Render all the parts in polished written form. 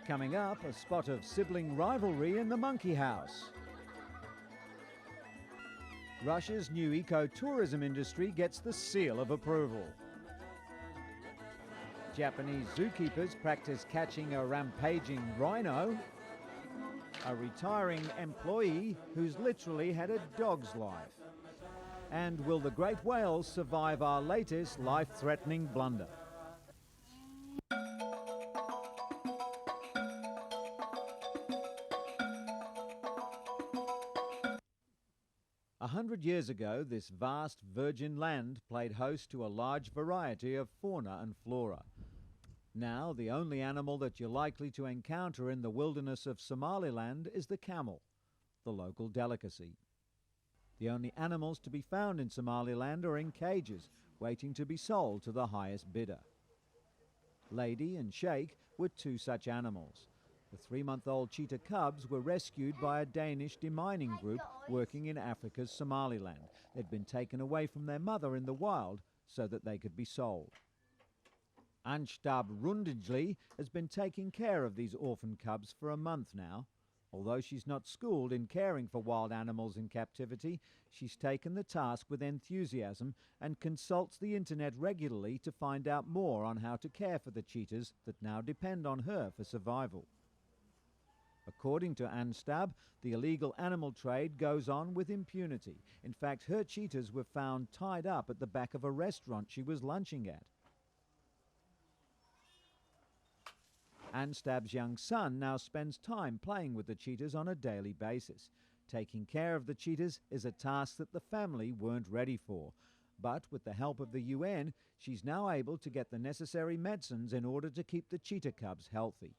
Coming up, a spot of sibling rivalry in the monkey house. Russia's new ecotourism industry gets the seal of approval. Japanese zookeepers practice catching a rampaging rhino. A retiring employee who's literally had a dog's life. And will the great whales survive our latest life-threatening blunder? 100 years ago, this vast virgin land played host to a large variety of fauna and flora. Now, the only animal that you're likely to encounter in the wilderness of Somaliland is the camel, the local delicacy. The only animals to be found in Somaliland are in cages, waiting to be sold to the highest bidder. Lady and Sheikh were two such animals. The 3-month-old cheetah cubs were rescued by a Danish demining group working in Africa's Somaliland. They'd been taken away from their mother in the wild so that they could be sold. Anstab Rundingli has been taking care of these orphan cubs for a month now. Although she's not schooled in caring for wild animals in captivity, she's taken the task with enthusiasm and consults the internet regularly to find out more on how to care for the cheetahs that now depend on her for survival. According to Anstab, the illegal animal trade goes on with impunity. In fact, her cheetahs were found tied up at the back of a restaurant she was lunching at. Anstab's young son now spends time playing with the cheetahs on a daily basis. Taking care of the cheetahs is a task that the family weren't ready for. But with the help of the UN, she's now able to get the necessary medicines in order to keep the cheetah cubs healthy.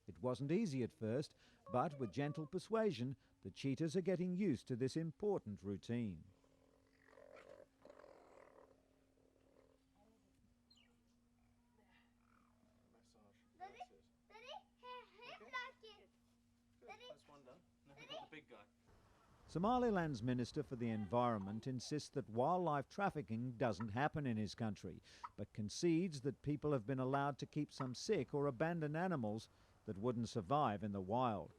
It wasn't easy at first, but with gentle persuasion, the cheetahs are getting used to this important routine. Somaliland's Minister for the Environment insists that wildlife trafficking doesn't happen in his country, but concedes that people have been allowed to keep some sick or abandoned animals that wouldn't survive in the wild.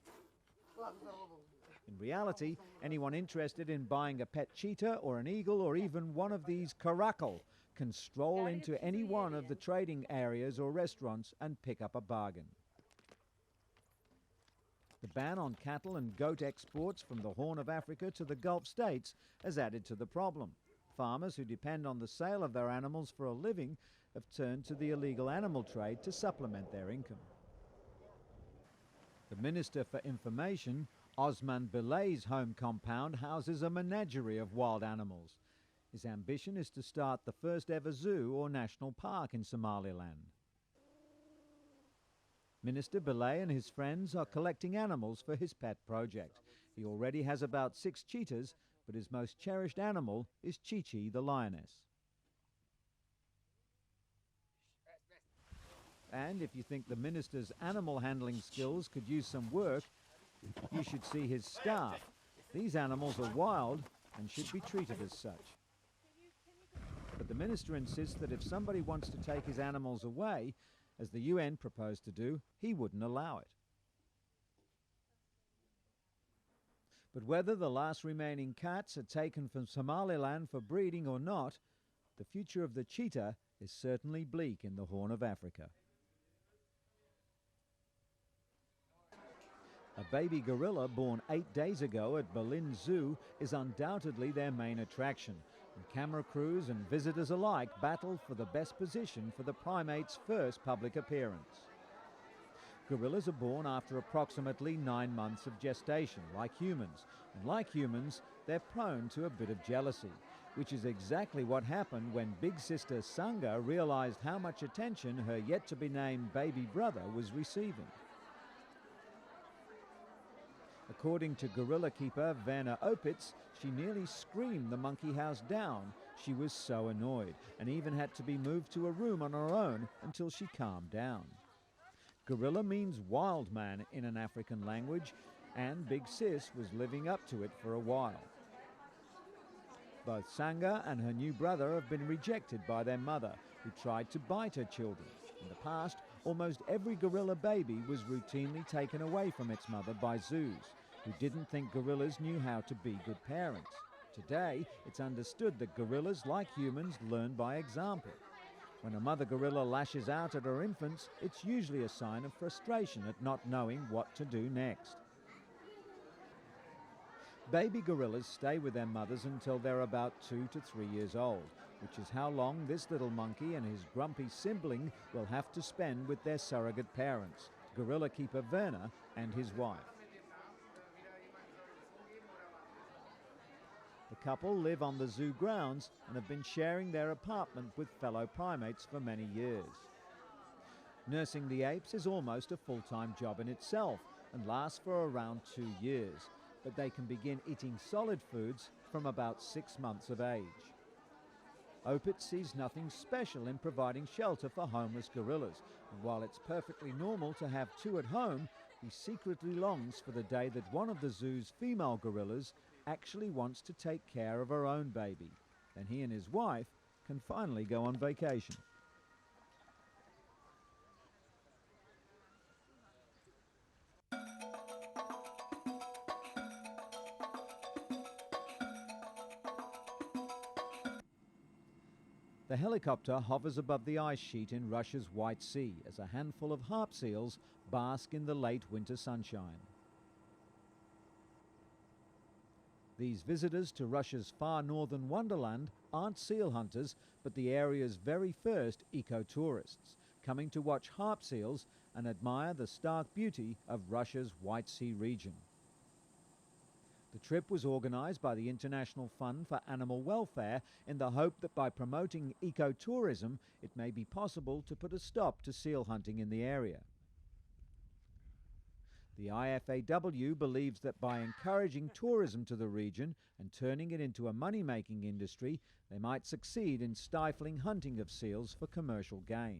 In reality, anyone interested in buying a pet cheetah or an eagle or even one of these caracal can stroll into any one of the trading areas or restaurants and pick up a bargain. The ban on cattle and goat exports from the Horn of Africa to the Gulf states has added to the problem. Farmers who depend on the sale of their animals for a living have turned to the illegal animal trade to supplement their income. The Minister for Information, Osman Bilay's home compound houses a menagerie of wild animals. His ambition is to start the first ever zoo or national park in Somaliland. Minister Bilay and his friends are collecting animals for his pet project. He already has about 6 cheetahs, but his most cherished animal is Chi-Chi the lioness. And if you think the minister's animal handling skills could use some work, you should see his staff. These animals are wild and should be treated as such. But the minister insists that if somebody wants to take his animals away, as the UN proposed to do, he wouldn't allow it. But whether the last remaining cats are taken from Somaliland for breeding or not, the future of the cheetah is certainly bleak in the Horn of Africa. A baby gorilla born 8 days ago at Berlin Zoo is undoubtedly their main attraction, and camera crews and visitors alike battle for the best position for the primate's first public appearance. Gorillas are born after approximately 9 months of gestation, like humans, and like humans, they're prone to a bit of jealousy, which is exactly what happened when big sister Sanga realized how much attention her yet-to-be-named baby brother was receiving. According to gorilla keeper Werner Opitz, she nearly screamed the monkey house down. She was so annoyed and even had to be moved to a room on her own until she calmed down. Gorilla means wild man in an African language, and Big Sis was living up to it for a while. Both Sangha and her new brother have been rejected by their mother, who tried to bite her children. In the past, almost every gorilla baby was routinely taken away from its mother by zoos, who didn't think gorillas knew how to be good parents. Today, it's understood that gorillas, like humans, learn by example. When a mother gorilla lashes out at her infants, it's usually a sign of frustration at not knowing what to do next. Baby gorillas stay with their mothers until they're about 2 to 3 years old, which is how long this little monkey and his grumpy sibling will have to spend with their surrogate parents, gorilla keeper Werner and his wife. The couple live on the zoo grounds and have been sharing their apartment with fellow primates for many years. Nursing the apes is almost a full-time job in itself and lasts for around 2 years, but they can begin eating solid foods from about 6 months of age. Opitz sees nothing special in providing shelter for homeless gorillas, and while it's perfectly normal to have 2 at home, he secretly longs for the day that one of the zoo's female gorillas actually wants to take care of her own baby. Then he and his wife can finally go on vacation. The helicopter hovers above the ice sheet in Russia's White Sea as a handful of harp seals bask in the late winter sunshine. These visitors to Russia's far northern wonderland aren't seal hunters, but the area's very first eco-tourists, coming to watch harp seals and admire the stark beauty of Russia's White Sea region. The trip was organized by the International Fund for Animal Welfare in the hope that by promoting ecotourism, it may be possible to put a stop to seal hunting in the area. The IFAW believes that by encouraging tourism to the region and turning it into a money-making industry, they might succeed in stifling hunting of seals for commercial gain.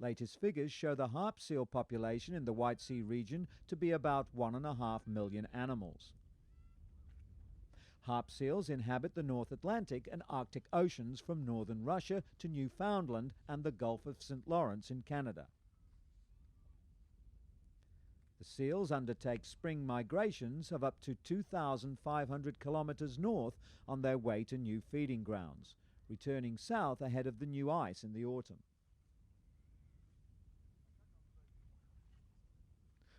Latest figures show the harp seal population in the White Sea region to be about 1.5 million animals. Harp seals inhabit the North Atlantic and Arctic oceans from northern Russia to Newfoundland and the Gulf of St. Lawrence in Canada. The seals undertake spring migrations of up to 2,500 kilometers north on their way to new feeding grounds, returning south ahead of the new ice in the autumn.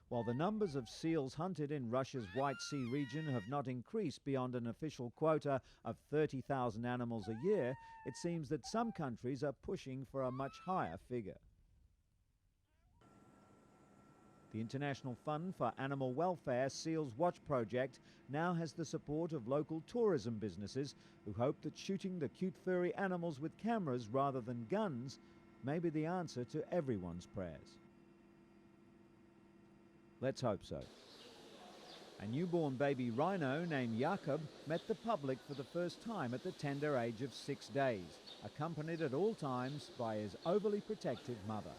While the numbers of seals hunted in Russia's White Sea region have not increased beyond an official quota of 30,000 animals a year, it seems that some countries are pushing for a much higher figure. The International Fund for Animal Welfare Seals Watch project now has the support of local tourism businesses who hope that shooting the cute furry animals with cameras rather than guns may be the answer to everyone's prayers. Let's hope so. A newborn baby rhino named Jakob met the public for the first time at the tender age of 6 days, accompanied at all times by his overly protective mother.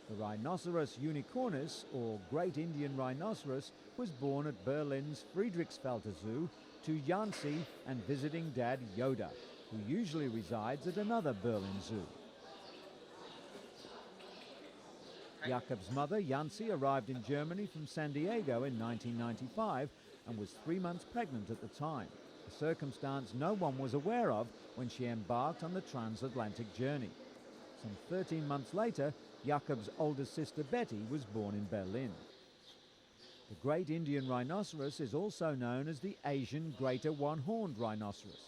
The rhinoceros unicornis, or Great Indian Rhinoceros, was born at Berlin's Friedrichsfelde Zoo to Jansi and visiting dad Yoda, who usually resides at another Berlin zoo. Jakob's mother, Jansi, arrived in Germany from San Diego in 1995 and was 3 months pregnant at the time, a circumstance no one was aware of when she embarked on the transatlantic journey. Some 13 months later, Jakob's older sister Betty was born in Berlin. The Great Indian Rhinoceros is also known as the Asian Greater One-Horned Rhinoceros.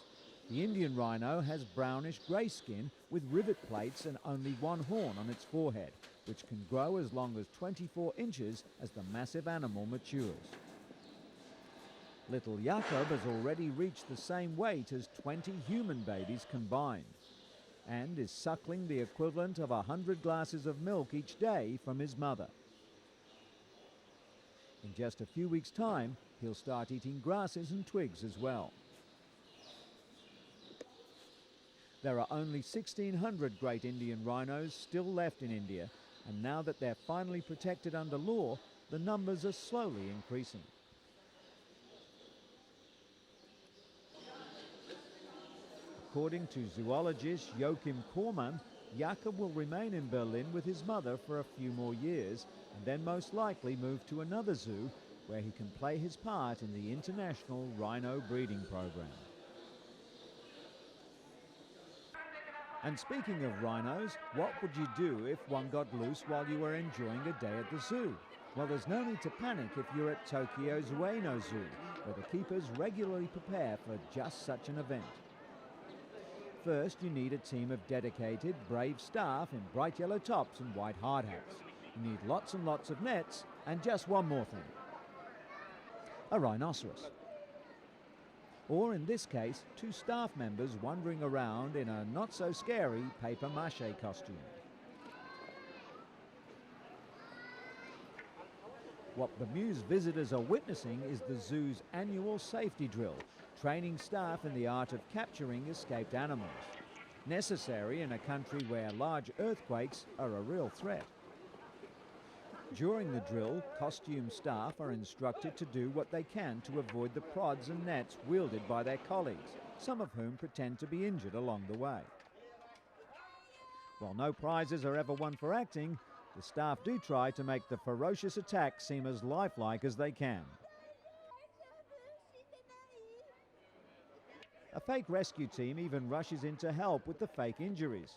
The Indian rhino has brownish-grey skin with rivet plates and only one horn on its forehead, which can grow as long as 24 inches as the massive animal matures. Little Jakob has already reached the same weight as 20 human babies combined, and is suckling the equivalent of 100 glasses of milk each day from his mother. In just a few weeks' time, he'll start eating grasses and twigs as well. There are only 1,600 Great Indian rhinos still left in India, and now that they're finally protected under law, the numbers are slowly increasing. According to zoologist Joachim Kormann, Jakob will remain in Berlin with his mother for a few more years and then most likely move to another zoo where he can play his part in the international rhino breeding program. And speaking of rhinos, what would you do if one got loose while you were enjoying a day at the zoo? Well, there's no need to panic if you're at Tokyo's Ueno Zoo, where the keepers regularly prepare for just such an event. First, you need a team of dedicated, brave staff in bright yellow tops and white hard hats. You need lots and lots of nets, and just one more thing. A rhinoceros. Or in this case, 2 staff members wandering around in a not-so-scary papier-mâché costume. What bemused visitors are witnessing is the zoo's annual safety drill, training staff in the art of capturing escaped animals, necessary in a country where large earthquakes are a real threat. During the drill, costume staff are instructed to do what they can to avoid the prods and nets wielded by their colleagues, some of whom pretend to be injured along the way. While no prizes are ever won for acting, the staff do try to make the ferocious attack seem as lifelike as they can. A fake rescue team even rushes in to help with the fake injuries.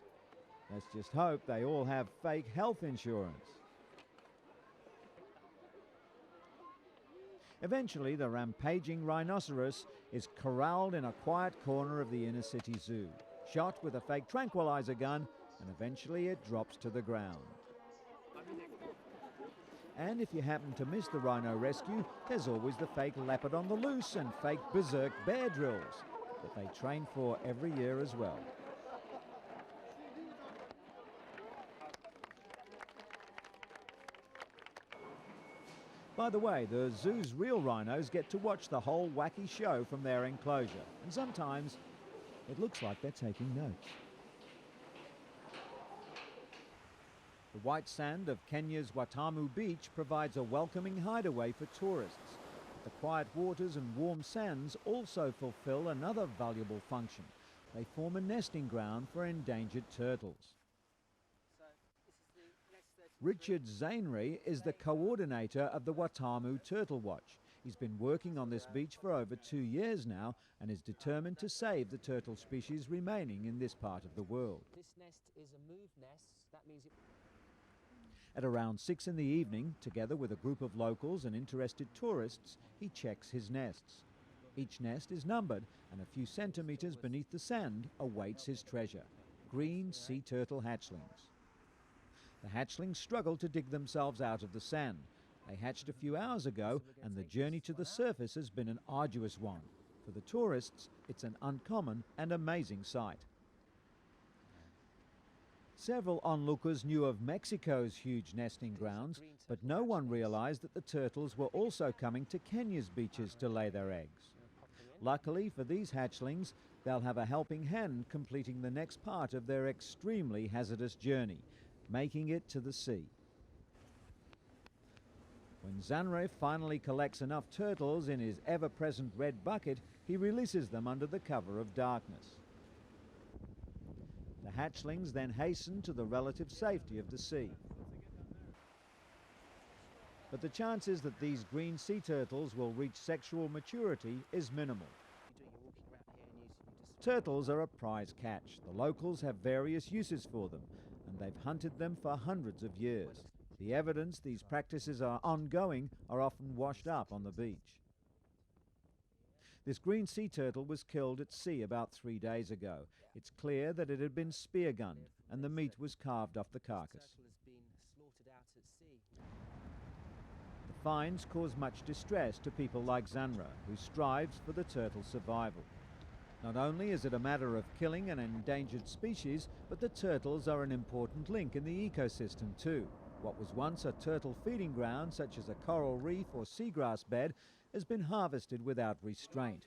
Let's just hope they all have fake health insurance. Eventually, the rampaging rhinoceros is corralled in a quiet corner of the inner city zoo, shot with a fake tranquilizer gun, and eventually it drops to the ground. And if you happen to miss the rhino rescue, there's always the fake leopard on the loose and fake berserk bear drills that they train for every year as well. By the way, the zoo's real rhinos get to watch the whole wacky show from their enclosure, and sometimes it looks like they're taking notes. The white sand of Kenya's Watamu beach provides a welcoming hideaway for tourists. The quiet waters and warm sands also fulfill another valuable function. They form a nesting ground for endangered turtles. Richard Zainri is the coordinator of the Watamu Turtle Watch. He's been working on this beach for over 2 years now and is determined to save the turtle species remaining in this part of the world. This nest is a move nest. That means it... At around 6 in the evening, together with a group of locals and interested tourists, he checks his nests. Each nest is numbered, and a few centimeters beneath the sand awaits his treasure, green sea turtle hatchlings. The hatchlings struggle to dig themselves out of the sand. They hatched a few hours ago, and the journey to the surface has been an arduous one. For the tourists, it's an uncommon and amazing sight. Several onlookers knew of Mexico's huge nesting grounds, but no one realized that the turtles were also coming to Kenya's beaches to lay their eggs. Luckily for these hatchlings, they'll have a helping hand completing the next part of their extremely hazardous journey, making it to the sea. When Zanre finally collects enough turtles in his ever-present red bucket, he releases them under the cover of darkness. The hatchlings then hasten to the relative safety of the sea. But the chances that these green sea turtles will reach sexual maturity is minimal. Turtles are a prize catch. The locals have various uses for them, and they've hunted them for hundreds of years. The evidence these practices are ongoing are often washed up on the beach. This green sea turtle was killed at sea about 3 days ago. It's clear that it had been spear-gunned, and the meat was carved off the carcass. The finds cause much distress to people like Zanra, who strives for the turtle's survival. Not only is it a matter of killing an endangered species, but the turtles are an important link in the ecosystem too. What was once a turtle feeding ground, such as a coral reef or seagrass bed, has been harvested without restraint.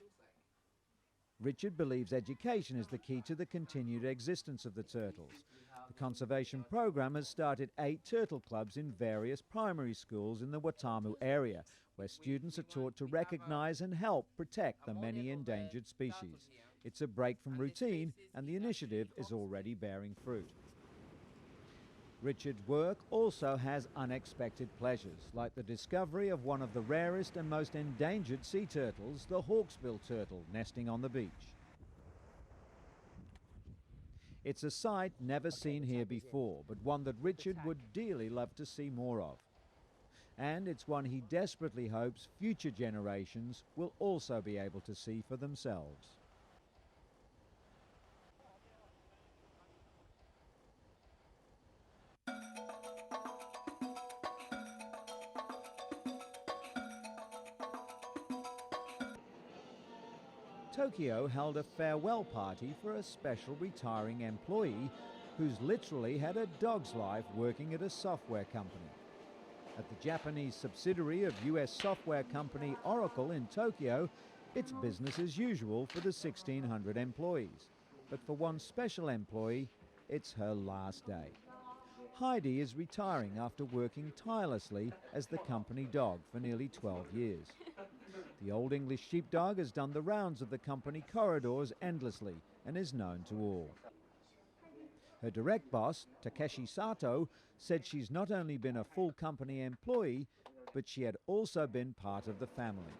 Richard believes education is the key to the continued existence of the turtles. The conservation program has started 8 turtle clubs in various primary schools in the Watamu area, where students are taught to recognize and help protect the many endangered species. It's a break from routine, and the initiative is already bearing fruit. Richard's work also has unexpected pleasures, like the discovery of one of the rarest and most endangered sea turtles, the hawksbill turtle, nesting on the beach. It's a sight never seen here before, but one that Richard would dearly love to see more of. And it's one he desperately hopes future generations will also be able to see for themselves. Tokyo held a farewell party for a special retiring employee who's literally had a dog's life working at a software company. At the Japanese subsidiary of US software company Oracle in Tokyo, it's business as usual for the 1,600 employees. But for one special employee, it's her last day. Heidi is retiring after working tirelessly as the company dog for nearly 12 years. The Old English sheepdog has done the rounds of the company corridors endlessly and is known to all. Her direct boss, Takeshi Sato, said she's not only been a full company employee, but she had also been part of the family.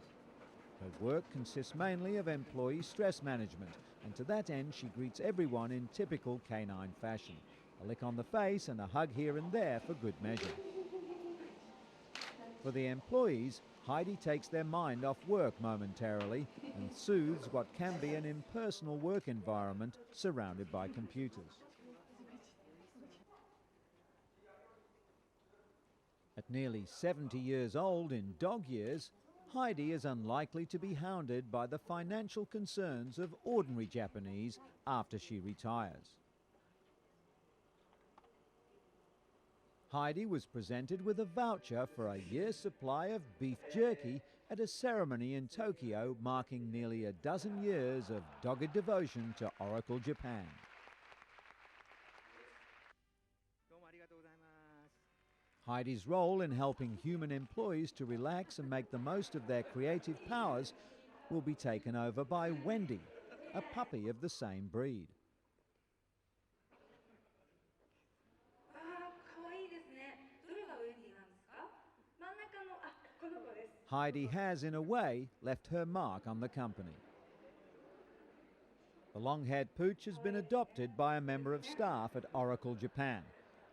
Her work consists mainly of employee stress management, and to that end she greets everyone in typical canine fashion. A lick on the face and a hug here and there for good measure. For the employees, Heidi takes their mind off work momentarily and soothes what can be an impersonal work environment surrounded by computers. At nearly 70 years old in dog years, Heidi is unlikely to be hounded by the financial concerns of ordinary Japanese after she retires. Heidi was presented with a voucher for a year's supply of beef jerky at a ceremony in Tokyo marking nearly a dozen years of dogged devotion to Oracle Japan. Heidi's role in helping human employees to relax and make the most of their creative powers will be taken over by Wendy, a puppy of the same breed. Heidi has, in a way, left her mark on the company. The long-haired pooch has been adopted by a member of staff at Oracle Japan,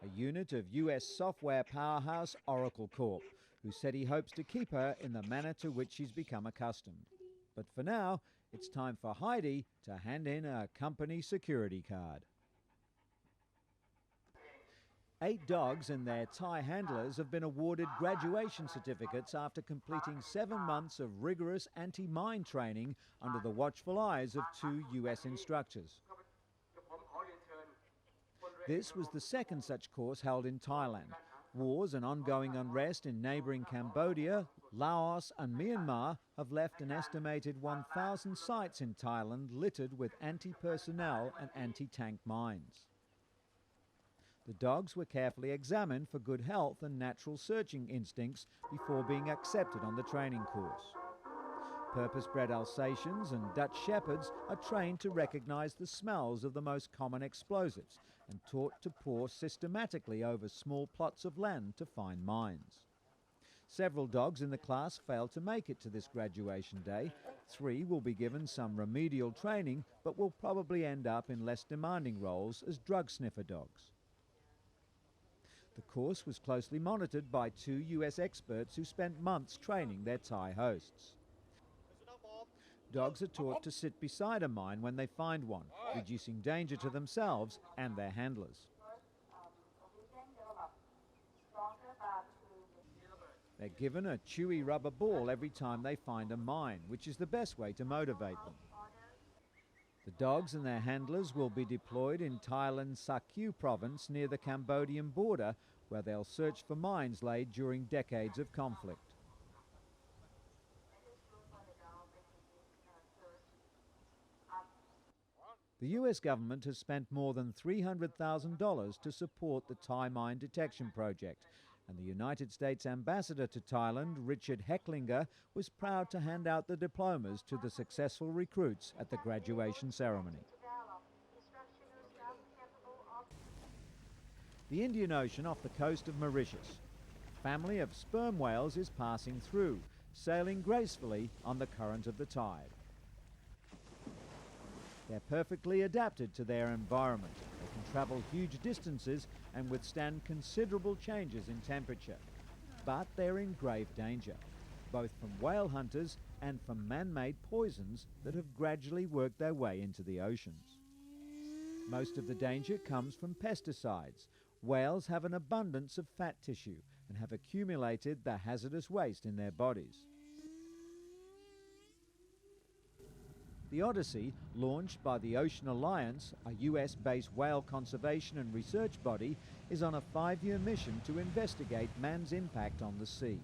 a unit of US software powerhouse Oracle Corp, who said he hopes to keep her in the manner to which she's become accustomed. But for now, it's time for Heidi to hand in a company security card. 8 dogs and their Thai handlers have been awarded graduation certificates after completing 7 months of rigorous anti-mine training under the watchful eyes of 2 US instructors. This was the second such course held in Thailand. Wars and ongoing unrest in neighbouring Cambodia, Laos and Myanmar have left an estimated 1,000 sites in Thailand littered with anti-personnel and anti-tank mines. The dogs were carefully examined for good health and natural searching instincts before being accepted on the training course. Purpose-bred Alsatians and Dutch Shepherds are trained to recognize the smells of the most common explosives and taught to pore systematically over small plots of land to find mines. Several dogs in the class failed to make it to this graduation day. 3 will be given some remedial training but will probably end up in less demanding roles as drug sniffer dogs. The course was closely monitored by 2 US experts who spent months training their Thai hosts. Dogs are taught to sit beside a mine when they find one, reducing danger to themselves and their handlers. They're given a chewy rubber ball every time they find a mine, which is the best way to motivate them. The dogs and their handlers will be deployed in Thailand's Sakyu province near the Cambodian border, where they'll search for mines laid during decades of conflict. The US government has spent more than $300,000 to support the Thai mine detection project, and the United States ambassador to Thailand, Richard Hecklinger, was proud to hand out the diplomas to the successful recruits at the graduation ceremony. The Indian Ocean off the coast of Mauritius. A family of sperm whales is passing through, sailing gracefully on the current of the tide. They're perfectly adapted to their environment. They can travel huge distances and withstand considerable changes in temperature. But they're in grave danger, both from whale hunters and from man-made poisons that have gradually worked their way into the oceans. Most of the danger comes from pesticides. Whales have an abundance of fat tissue and have accumulated the hazardous waste in their bodies. The Odyssey, launched by the Ocean Alliance, a US-based whale conservation and research body, is on a 5-year mission to investigate man's impact on the sea.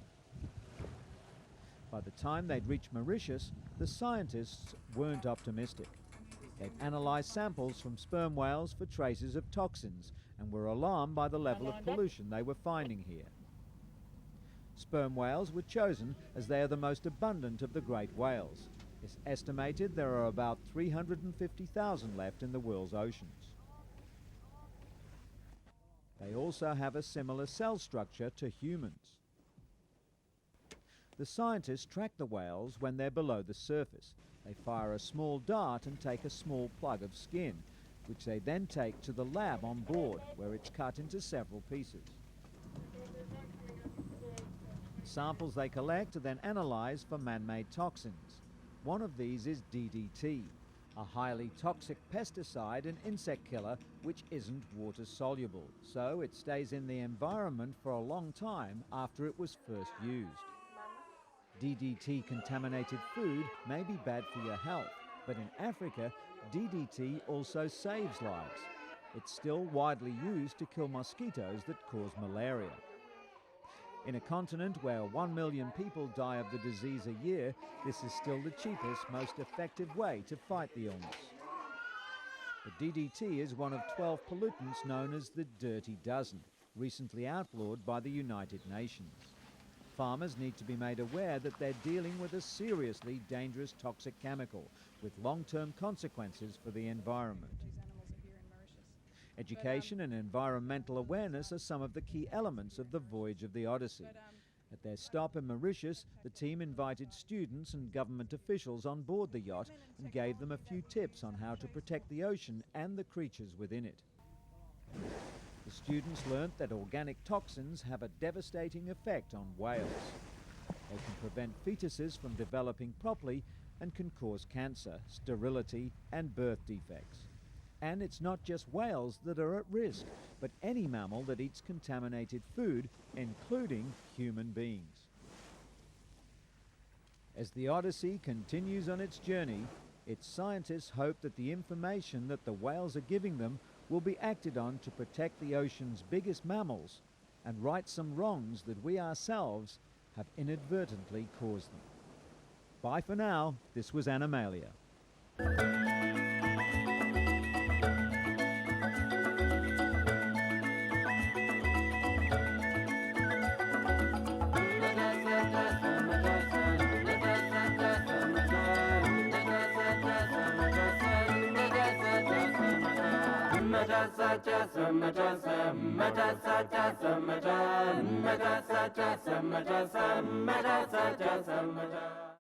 By the time they'd reached Mauritius, the scientists weren't optimistic. They'd analysed samples from sperm whales for traces of toxins and were alarmed by the level of pollution they were finding here. Sperm whales were chosen as they are the most abundant of the great whales. It's estimated there are about 350,000 left in the world's oceans. They also have a similar cell structure to humans. The scientists track the whales when they're below the surface. They fire a small dart and take a small plug of skin, which they then take to the lab on board, where it's cut into several pieces. Samples they collect are then analysed for man-made toxins. One of these is DDT, a highly toxic pesticide and insect killer which isn't water soluble, so it stays in the environment for a long time after it was first used. DDT contaminated food may be bad for your health, but in Africa, DDT also saves lives. It's still widely used to kill mosquitoes that cause malaria. In a continent where 1 million people die of the disease a year, this is still the cheapest, most effective way to fight the illness. But DDT is one of 12 pollutants known as the Dirty Dozen, recently outlawed by the United Nations. Farmers need to be made aware that they're dealing with a seriously dangerous toxic chemical with long-term consequences for the environment. Education and environmental awareness are some of the key elements of the voyage of the Odyssey. At their stop in Mauritius, the team invited students and government officials on board the yacht and gave them a few tips on how to protect the ocean and the creatures within it. The students learnt that organic toxins have a devastating effect on whales. They can prevent fetuses from developing properly and can cause cancer, sterility, and birth defects. And it's not just whales that are at risk, but any mammal that eats contaminated food, including human beings. As the Odyssey continues on its journey, its scientists hope that the information that the whales are giving them will be acted on to protect the ocean's biggest mammals and right some wrongs that we ourselves have inadvertently caused them. Bye for now. This was Animalia. Metazoa